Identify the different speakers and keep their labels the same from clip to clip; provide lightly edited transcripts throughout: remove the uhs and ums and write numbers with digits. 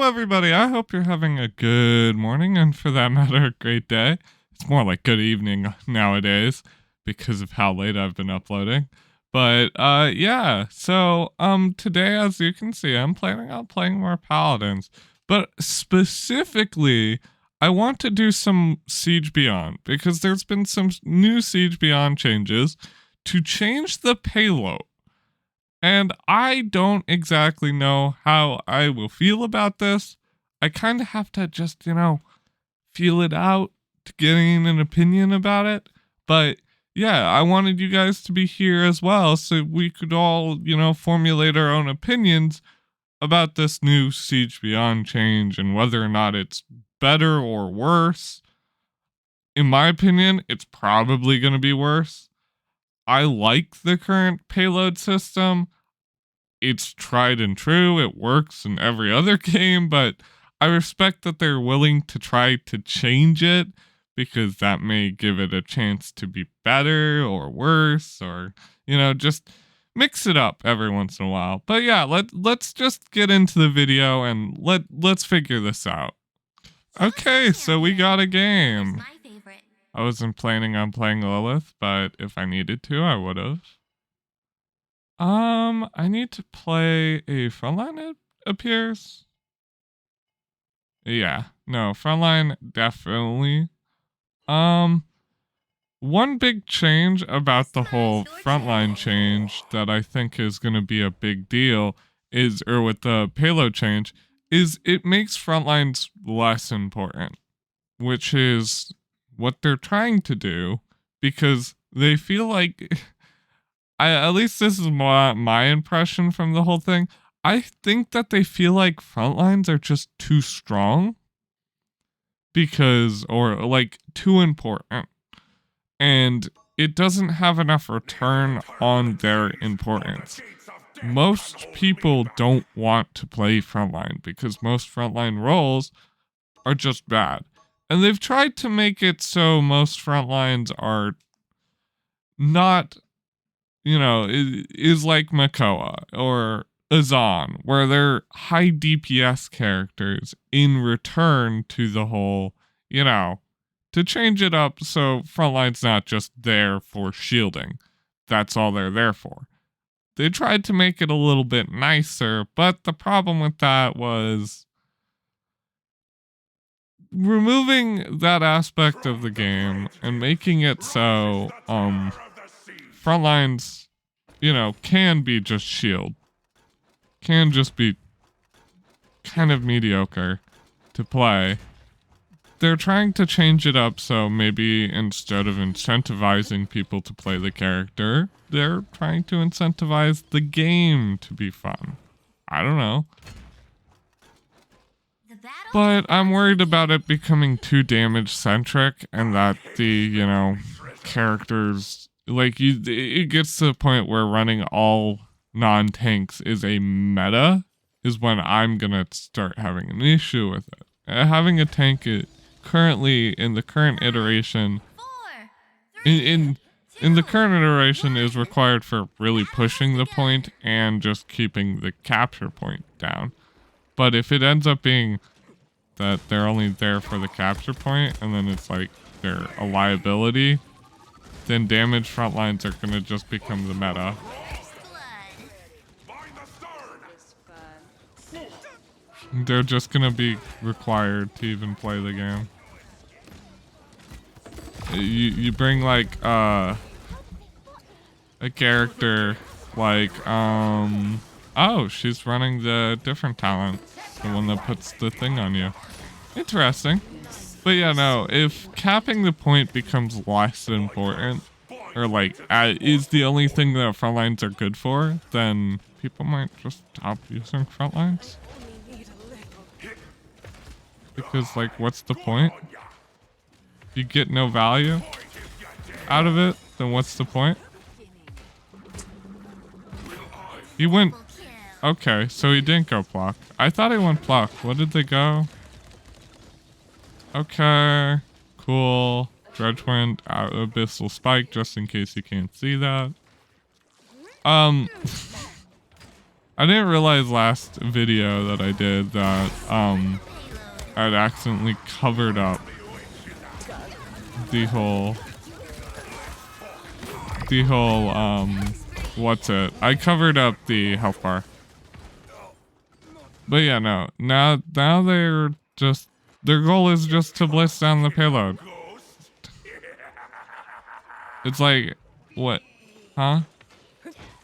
Speaker 1: everybody. I hope you're having a good morning and, for that matter, a great day. It's more like good evening nowadays because of how late I've been uploading. But yeah. So today, as you can see, I'm planning on playing more Paladins. But specifically, I want to do some Siege Beyond because there's been some new Siege Beyond changes to change the payload. And I don't exactly know how I will feel about this. I kind of have to just, feel it out to getting an opinion about it. But yeah, I wanted you guys to be here as well so we could all, formulate our own opinions about this new Siege Beyond change and whether or not it's better or worse. In my opinion, it's probably going to be worse. I like the current payload system. It's tried and true. It works in every other game, but I respect that they're willing to try to change it because that may give it a chance to be better or worse or, just mix it up every once in a while. But yeah, let's just get into the video and let's figure this out. Okay, so we got a game. I wasn't planning on playing Lilith, but if I needed to, I would have. I need to play a frontline, it appears. Yeah, no, frontline, definitely. One big change about the whole frontline change that I think is going to be a big deal or with the payload change, is it makes frontlines less important, which is what they're trying to do because they feel like, at least this is my impression from the whole thing. I think that they feel like frontlines are just too strong or too important. And it doesn't have enough return on their importance. Most people don't want to play frontline because most frontline roles are just bad. And they've tried to make it so most frontlines are not, is like Makoa or Azan, where they're high DPS characters in return to the whole, to change it up so frontline's not just there for shielding. That's all they're there for. They tried to make it a little bit nicer, but the problem with that was removing that aspect of the game and making it so frontlines, can be just shield. Can just be kind of mediocre to play. They're trying to change it up so maybe instead of incentivizing people to play the character, they're trying to incentivize the game to be fun. I don't know. But I'm worried about it becoming too damage-centric and that the, characters, it gets to the point where running all non-tanks is a meta, is when I'm gonna start having an issue with it. Having a tank currently in the current iteration, in the current iteration is required for really pushing the point and just keeping the capture point down. But if it ends up being that they're only there for the capture point and then it's like they're a liability, then damage frontlines are gonna just become the meta. They're just gonna be required to even play the game. You bring like a character like oh, she's running the different talent, the one that puts the thing on you. Interesting. But yeah, no, if capping the point becomes less important or is the only thing that frontlines are good for, then people might just stop using frontlines. Because what's the point? You get no value out of it, then what's the point? He went... Okay, so he didn't go pluck. I thought he went pluck. What did they go? Okay, cool. Dredge went out Abyssal Spike just in case you can't see that. I didn't realize last video that I did that I'd accidentally covered up the whole what's it? I covered up the health bar. But yeah, no. Now they're just, their goal is just to bliss down the payload. It's like, what? Huh?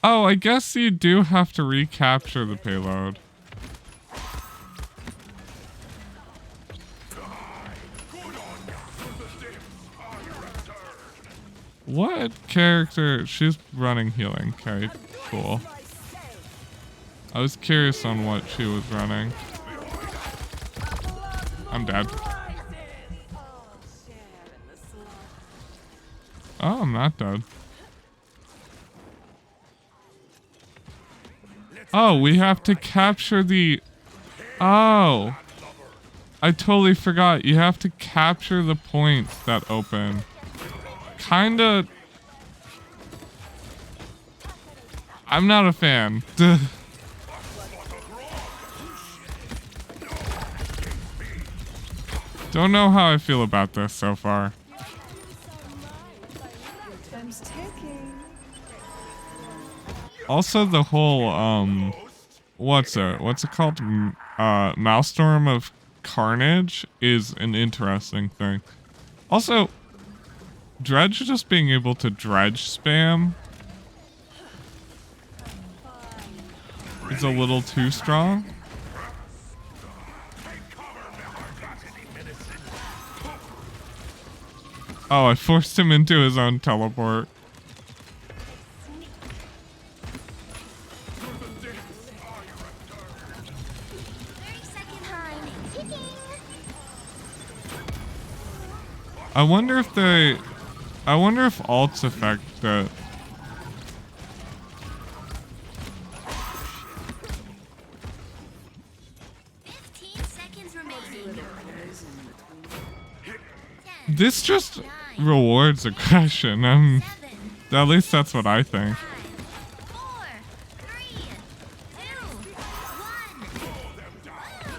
Speaker 1: Oh, I guess you do have to recapture the payload. What character? She's running healing. Okay, cool. I was curious on what she was running. I'm dead. Oh, I'm not dead. Oh, we have to capture the... Oh. I totally forgot. You have to capture the points that open. Kinda... I'm not a fan. Don't know how I feel about this so far. Also, the whole, what's it called? Maelstrom of Carnage is an interesting thing. Also, Dredge just being able to dredge spam is a little too strong. Oh, I forced him into his own teleport. I wonder if alts affect that. This just rewards aggression. At least that's what I think.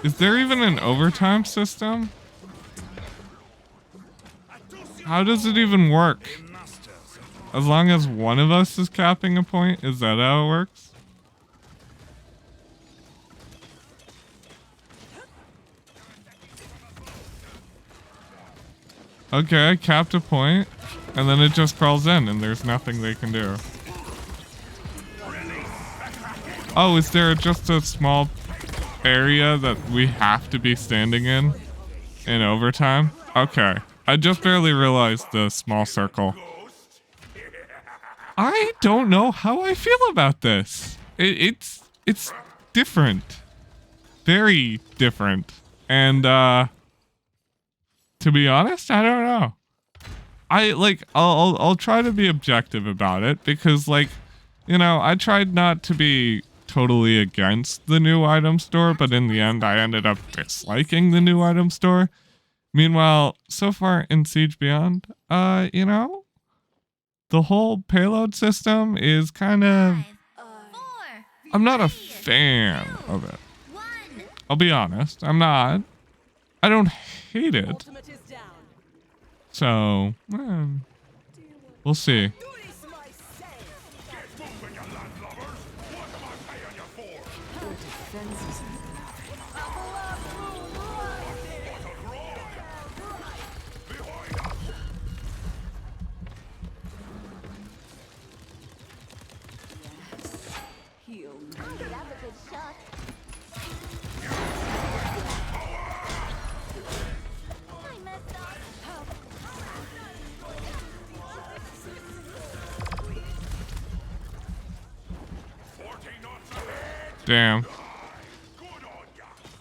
Speaker 1: Is there even an overtime system? How does it even work? As long as one of us is capping a point, is that how it works? Okay, I capped a point, and then it just crawls in, and there's nothing they can do. Oh, is there just a small area that we have to be standing in overtime? Okay. I just barely realized the small circle. I don't know how I feel about this. It's different. Very different. And to be honest, I don't know. I'll try to be objective about it because, like, you know, I tried not to be totally against the new item store, but in the end I ended up disliking the new item store. Meanwhile, so far in Siege Beyond, you know, the whole payload system is kind of... I'm not a fan of it. I'll be honest, I'm not. I don't hate it. So, we'll see. Damn.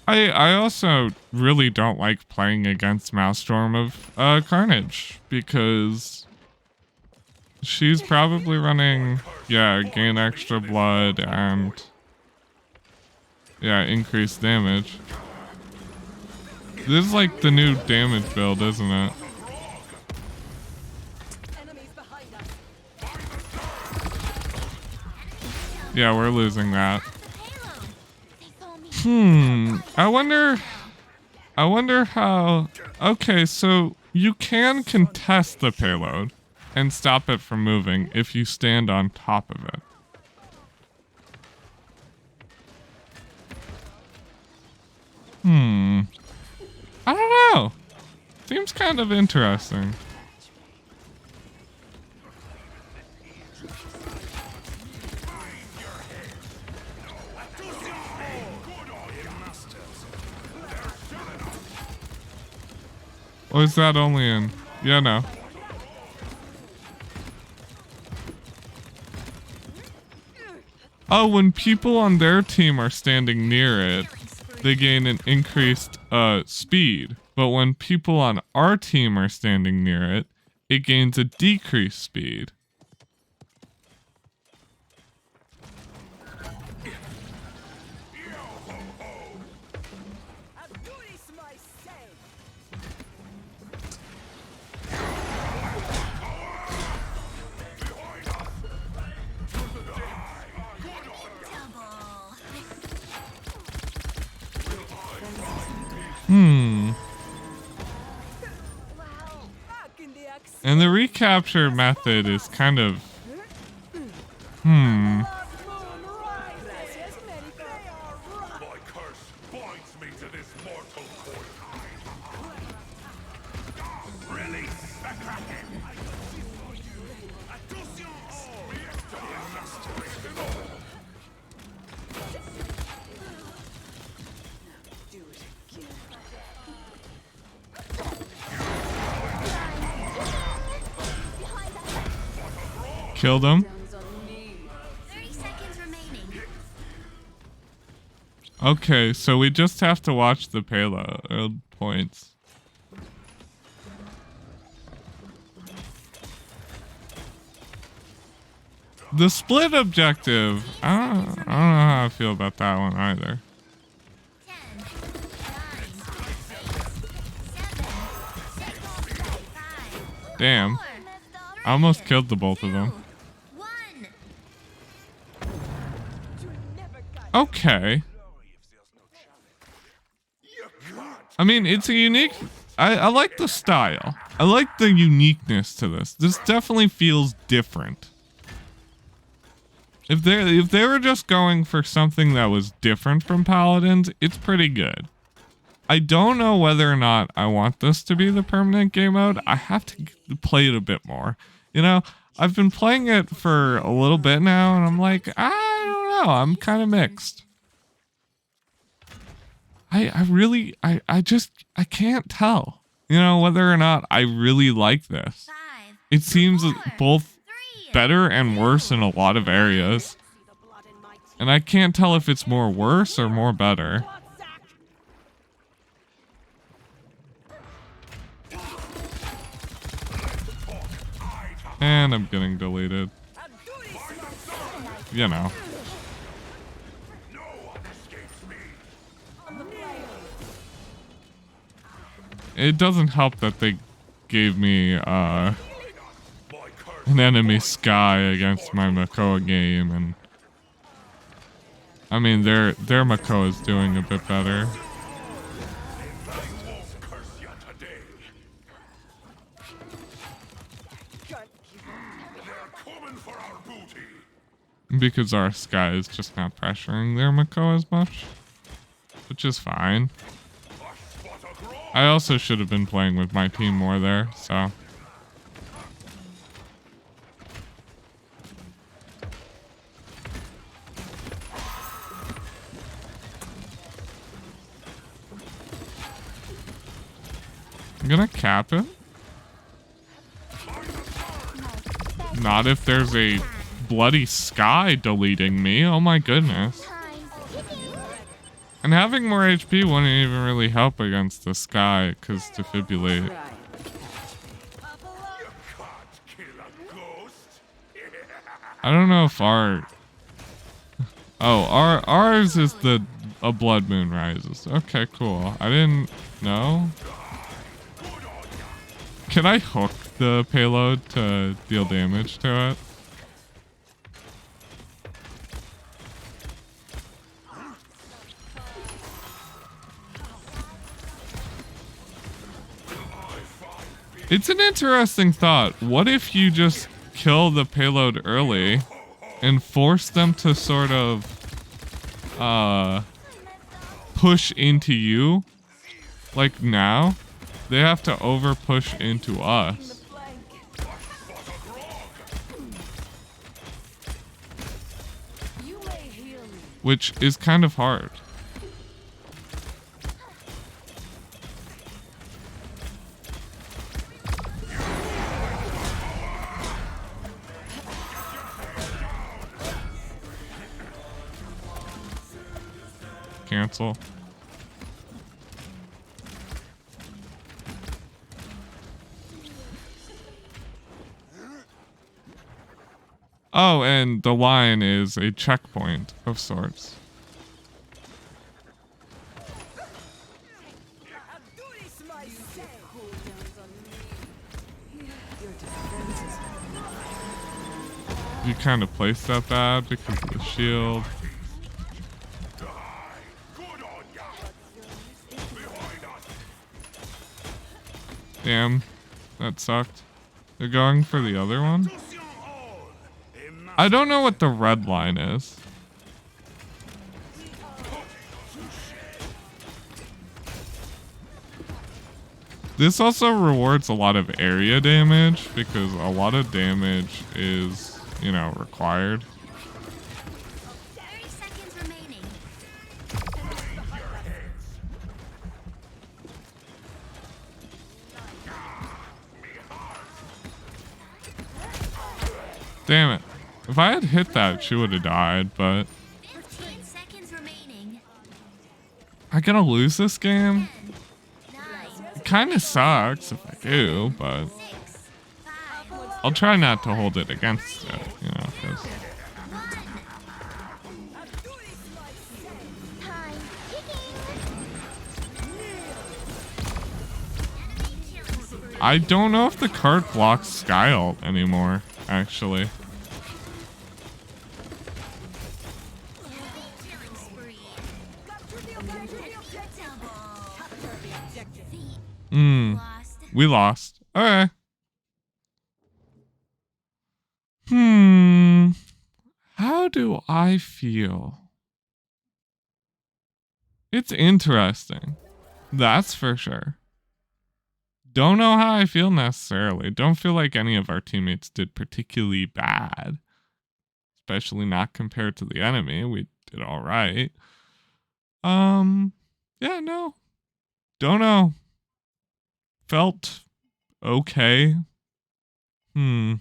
Speaker 1: I also really don't like playing against Maelstrom of Carnage because she's probably running, yeah, gain extra blood and, yeah, increased damage. This is like the new damage build, isn't it? Yeah, we're losing that. I wonder how... Okay, so you can contest the payload and stop it from moving if you stand on top of it. I don't know. Seems kind of interesting. Or is that only in... Yeah, no. Oh, when people on their team are standing near it, they gain an increased speed. But when people on our team are standing near it, it gains a decreased speed. And the recapture method is kind of... My curse binds me to this mortal coil. Release the Kraken! Killed him.
Speaker 2: 30 seconds remaining.
Speaker 1: Okay, so we just have to watch the payload points. The split objective, I don't know how I feel about that one either.
Speaker 2: 10, 9, 8, 7, 6, 5,
Speaker 1: Damn.
Speaker 2: 4,
Speaker 1: I almost killed the both of them.
Speaker 2: 1.
Speaker 1: Okay. I mean, it's a unique... I like the style. I like the uniqueness to this. This definitely feels different. If they were just going for something that was different from Paladins, it's pretty good. I don't know whether or not I want this to be the permanent game mode. I have to play it a bit more. You know, I've been playing it for a little bit now, and I'm like, I don't know. I'm kind of mixed. I can't tell, you know, whether or not I really like this.
Speaker 2: 5,
Speaker 1: It seems
Speaker 2: 4,
Speaker 1: both
Speaker 2: 3,
Speaker 1: better and worse in a lot of areas. And I can't tell if it's more worse or more better. And I'm getting deleted. You know. It doesn't help that they gave me an enemy Sky against my Makoa game, and I mean their Makoa is doing a bit better. Because our Sky is just not pressuring their Makoa as much, which is fine. I also should have been playing with my team more there, so. I'm gonna cap it. Not if there's a bloody Sky deleting me. Oh my goodness. And having more HP wouldn't even really help against the Sky, because defibrillate. I don't know if our... Oh, ours is a Blood Moon Rises. Okay, cool. I didn't know. Can I hook the payload to deal damage to it? It's an interesting thought. What if you just kill the payload early and force them to sort of push into you? Like now, they have to over push into us. Which is kind of hard. Cancel. Oh, and the line is a checkpoint of sorts. You kind of placed that bad because of the shield. Damn, that sucked. They're going for the other one? I don't know what the red line is. This also rewards a lot of area damage because a lot of damage is, you know, required.
Speaker 2: 30 seconds remaining.
Speaker 1: Damn it. If I had hit that, she would have died, but
Speaker 2: 15 seconds remaining.
Speaker 1: I gonna lose this game?
Speaker 2: 10, 9,
Speaker 1: It kinda sucks if I do, but
Speaker 2: 6, 5,
Speaker 1: I'll try not to hold it against it, you know, 'cause
Speaker 2: time ticking.
Speaker 1: I don't know if the card blocks Sky Ult anymore, actually.
Speaker 2: Killing spree. Lost.
Speaker 1: We lost. Okay. How do I feel? It's interesting. That's for sure. Don't know how I feel necessarily. Don't feel like any of our teammates did particularly bad. Especially not compared to the enemy. We did all right. Yeah, no. Don't know. Felt okay. I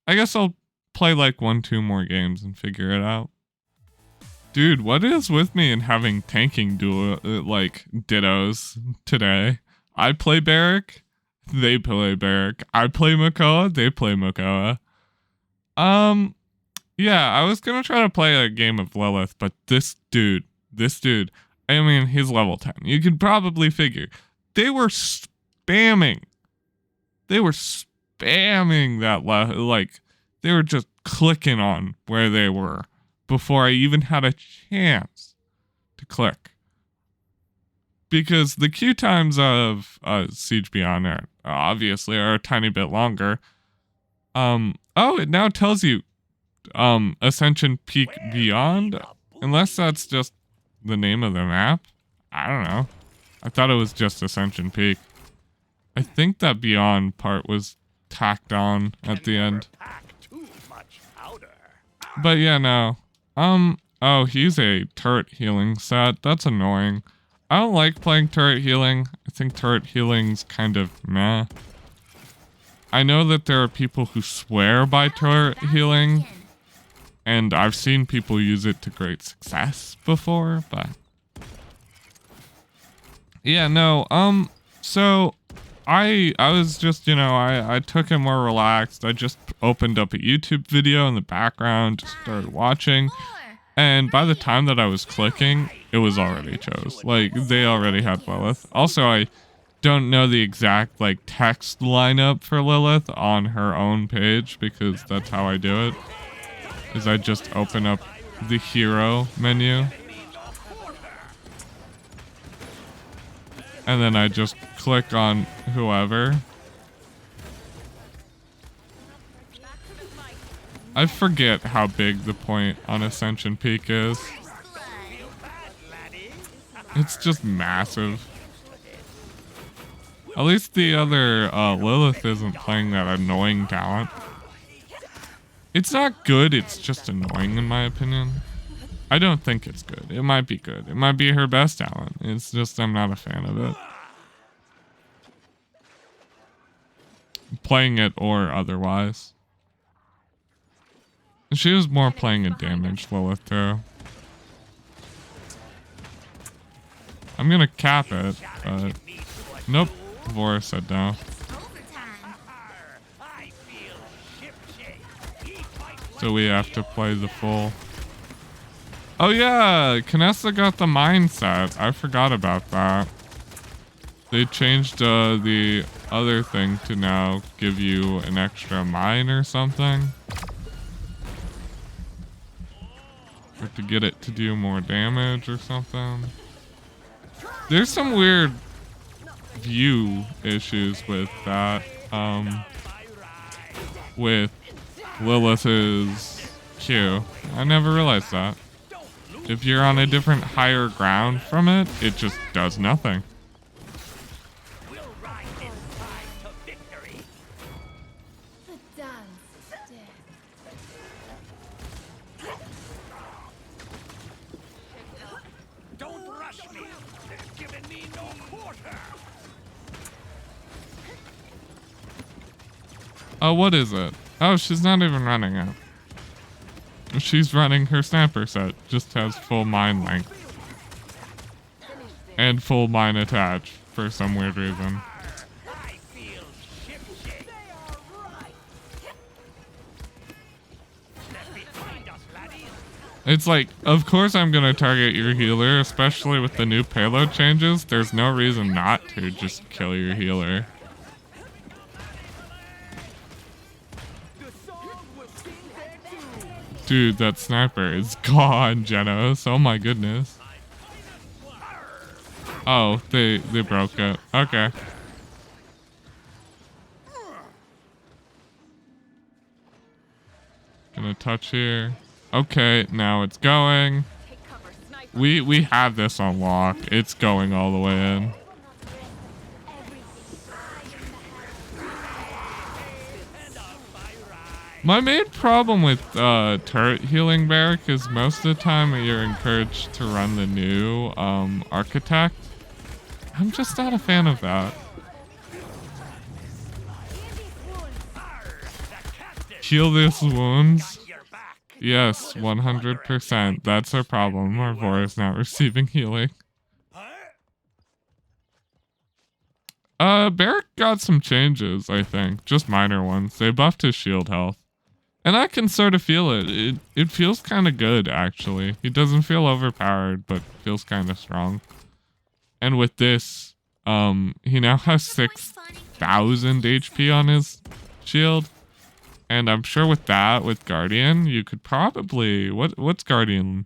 Speaker 1: guess I'll play like 1-2 more games and figure it out. Dude, what is with me in having tanking like dittos today? I play Barrack, they play Barrack. I play Makoa, they play Makoa. Yeah, I was gonna try to play a game of Lilith, but this dude, I mean, he's level 10. You can probably figure. They were spamming that, like, they were just clicking on where they were before I even had a chance to click. Because the queue times of Siege Beyond are obviously are a tiny bit longer. Oh, it now tells you Ascension Peak Beyond, unless that's just the name of the map. I don't know. I thought it was just Ascension Peak. I think that Beyond part was tacked on at the end. But yeah, no. Oh, he's a turret healing set. That's annoying. I don't like playing turret healing. I think turret healing's kind of meh. I know that there are people who swear by turret healing, and I've seen people use it to great success before, but yeah, no, so I was just, you know, I took it more relaxed. I just opened up a YouTube video in the background, just started watching, and by the time that I was clicking, it was already chose. Like, they already had Lilith. Also, I don't know the exact, like, text lineup for Lilith on her own page, because that's how I do it, is I just open up the hero menu, and then I just click on whoever, I forget how big the point on Ascension Peak is. It's just massive. At least the other Lilith isn't playing that annoying talent. It's not good, it's just annoying in my opinion. I don't think it's good. It might be good. It might be her best talent. It's just I'm not a fan of it. Playing it or otherwise. She was more playing a damage Lilith too. I'm gonna cap it, but nope. Vora said no. So we have to play the full. Oh yeah, Kinessa got the mindset. I forgot about that. They changed the other thing to now give you an extra mine or something. Or to get it to do more damage or something. There's some weird view issues with that. With Lilith's Q. I never realized that. If you're on a different higher ground from it, it just does nothing. Oh, what is it? Oh, she's not even running it. She's running her sniper set. Just has full mine length. And full mine attach for some weird reason. It's like, of course I'm gonna target your healer, especially with the new payload changes. There's no reason not to just kill your healer. Dude, that sniper is gone, Genos. Oh my goodness. Oh, they broke it. Okay. Gonna touch here. Okay, now it's going. We have this on lock. It's going all the way in. My main problem with turret healing barrack is most of the time you're encouraged to run the new architect. I'm just not a fan of that. Heal these wounds. Yes, 100%. That's our problem. Our Vora is not receiving healing. Barrack got some changes, I think. Just minor ones. They buffed his shield health. And I can sort of feel it. It feels kind of good, actually. He doesn't feel overpowered, but feels kind of strong. And with this, he now has 6,000 HP on his shield. And I'm sure with that, with Guardian, you could probably... What's Guardian?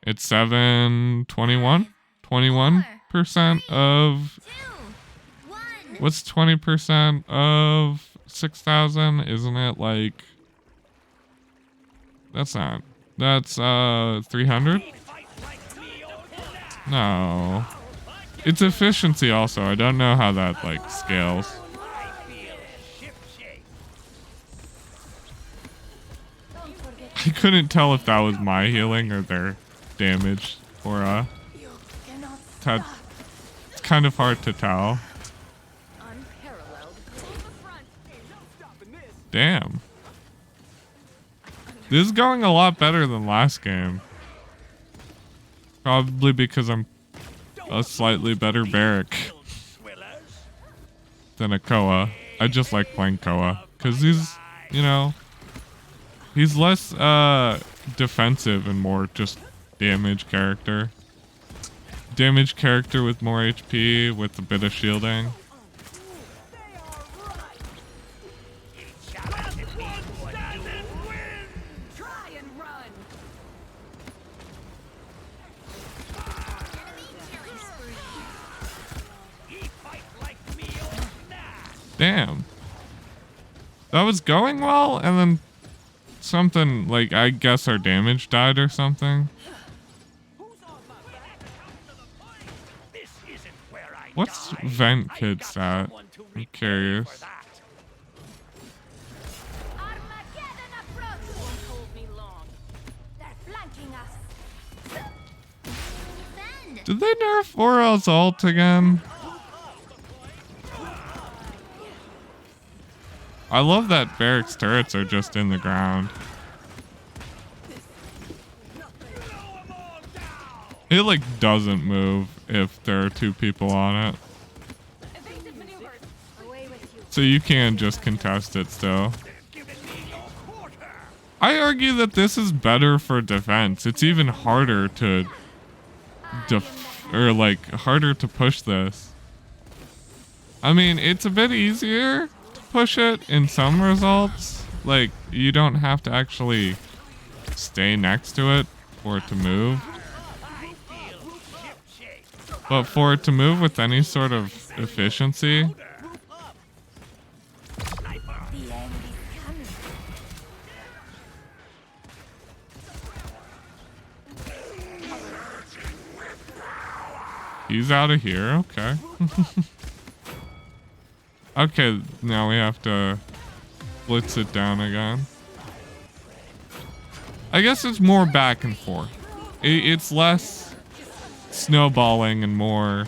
Speaker 1: It's 721? 21% of... What's 20% of 6,000? Isn't it like... That's not... That's 300? No. It's efficiency also. I don't know how that like scales. I couldn't tell if that was my healing or their damage or it's kind of hard to tell. Damn. This is going a lot better than last game. Probably because I'm a slightly better barrack than a Koa. I just like playing Koa because he's, you know, he's less defensive and more just damage character. Damage character with more HP with a bit of shielding. Damn. That was going well, and then something like, I guess our damage died or something. What's vent kit stat? I'm curious.
Speaker 2: Armageddon approach. Won't hold me long. They're flanking us. Defend.
Speaker 1: Did they nerf Orel's ult again? I love that Barracks turrets are just in the ground. It like doesn't move if there are two people on it. So you can just contest it still. I argue that this is better for defense. It's even harder to harder to push this. I mean, it's a bit easier to push it in some results. Like, you don't have to actually stay next to it for it to move. But for it to move with any sort of efficiency, he's out of here, okay. Okay, now we have to blitz it down again. I guess it's more back and forth. It's less snowballing and more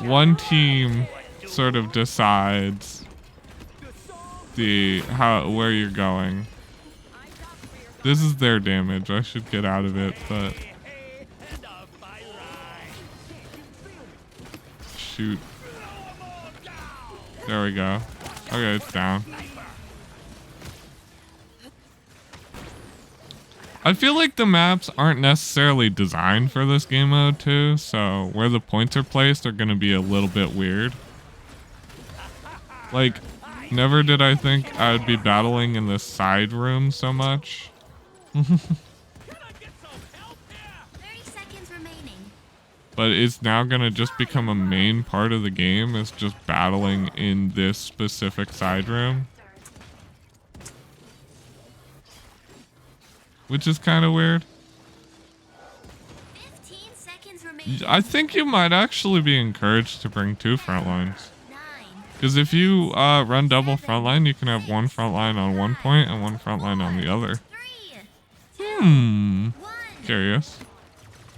Speaker 1: one team sort of decides where you're going. This is their damage. I should get out of it, but shoot. There we go. Okay, it's down. I feel like the maps aren't necessarily designed for this game mode too, so where the points are placed are going to be a little bit weird. Like, never did I think I would be battling in the side room so much.
Speaker 2: 30 seconds remaining.
Speaker 1: But it's now going to just become a main part of the game, is just battling in this specific side room. Which is kind of weird.
Speaker 2: 15 seconds remaining.
Speaker 1: I think you might actually be encouraged to bring two front lines.
Speaker 2: 9.
Speaker 1: Because if you run double front line, you can have one front line on one point and one front line on the other.
Speaker 2: 3.
Speaker 1: Hmm.
Speaker 2: 1.
Speaker 1: Curious.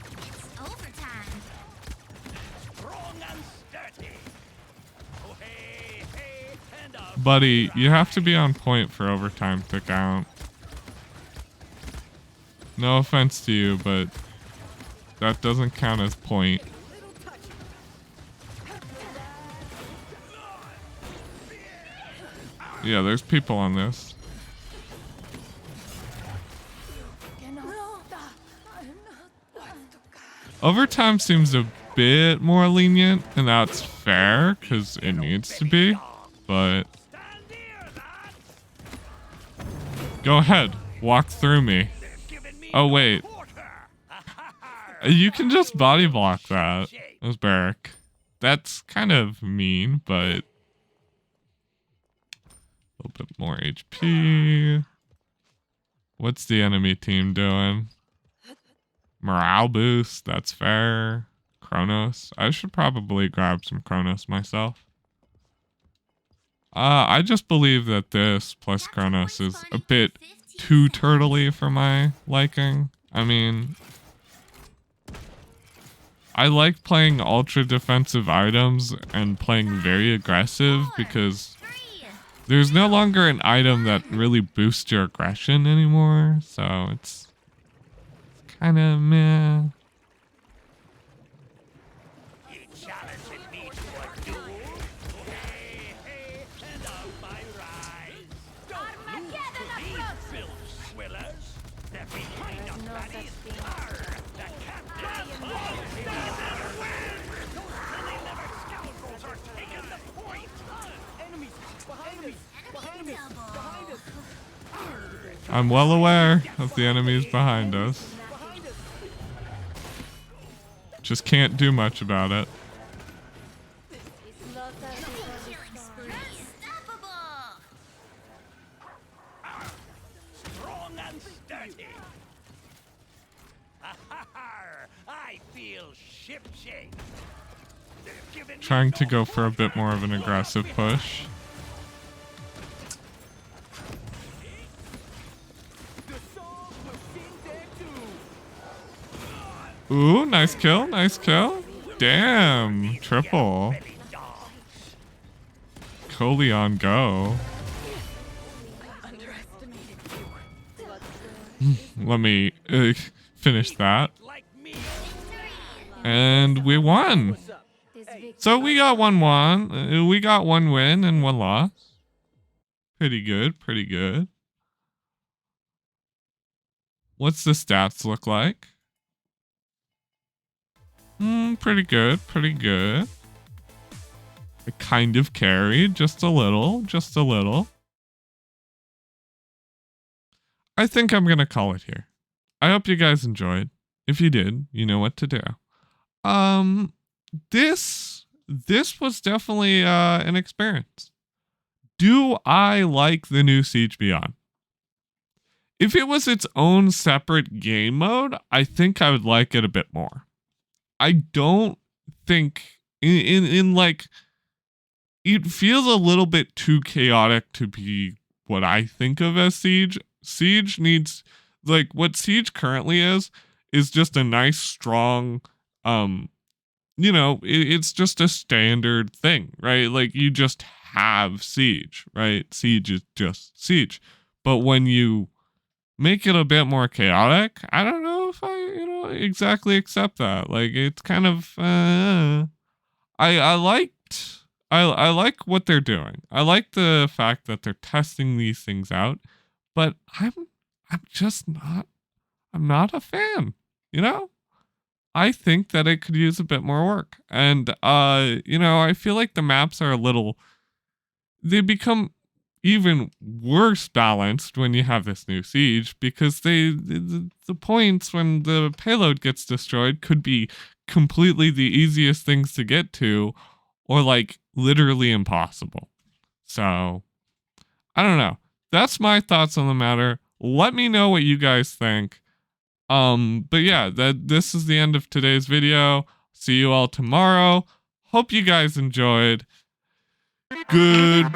Speaker 2: It's overtime.
Speaker 1: Buddy, you have to be on point for overtime to count. No offense to you, but that doesn't count as point. Yeah, there's people on this. Overtime seems a bit more lenient, and that's fair, because it needs to be, but go ahead, walk through me. Oh, wait. You can just body block that. That was Barrack. That's kind of mean, but a little bit more HP. What's the enemy team doing? Morale boost. That's fair. Chronos. I should probably grab some Chronos myself. I just believe that this plus Chronos is a bit too turtley for my liking. I mean, I like playing ultra defensive items and playing very aggressive because there's no longer an item that really boosts your aggression anymore, so it's kind of meh. I'm well aware of the enemies behind us. Just can't do much about it.
Speaker 2: Killing spree. Unstoppable.
Speaker 1: Trying to go for a bit more of an aggressive push. Ooh, nice kill, nice kill. Damn, triple. Coley on go. Let me finish that. And we won. So we got 1-1. We got 1 win and 1 loss. Pretty good, pretty good. What's the stats look like? Pretty good, pretty good. I kind of carried, just a little, just a little. I think I'm gonna call it here. I hope you guys enjoyed. If you did, you know what to do. This was definitely an experience. Do I like the new Siege Beyond? If it was its own separate game mode, I think I would like it a bit more. I don't think in like, it feels a little bit too chaotic to be what I think of as Siege. Siege needs, like, what Siege currently is just a nice, strong, you know, it's just a standard thing, right? Like, you just have Siege, right? Siege is just Siege. But when you make it a bit more chaotic, I don't know if I, you know, exactly accept that. Like, it's kind of, I like what they're doing. I like the fact that they're testing these things out, but I'm not a fan, you know? I think that it could use a bit more work. And you know, I feel like the maps are they become even worse balanced when you have this new Siege, because the points when the payload gets destroyed could be completely the easiest things to get to, or like literally impossible. So I don't know. That's my thoughts on the matter. Let me know what you guys think. But yeah, this is the end of today's video. See you all tomorrow. Hope you guys enjoyed. Goodbye.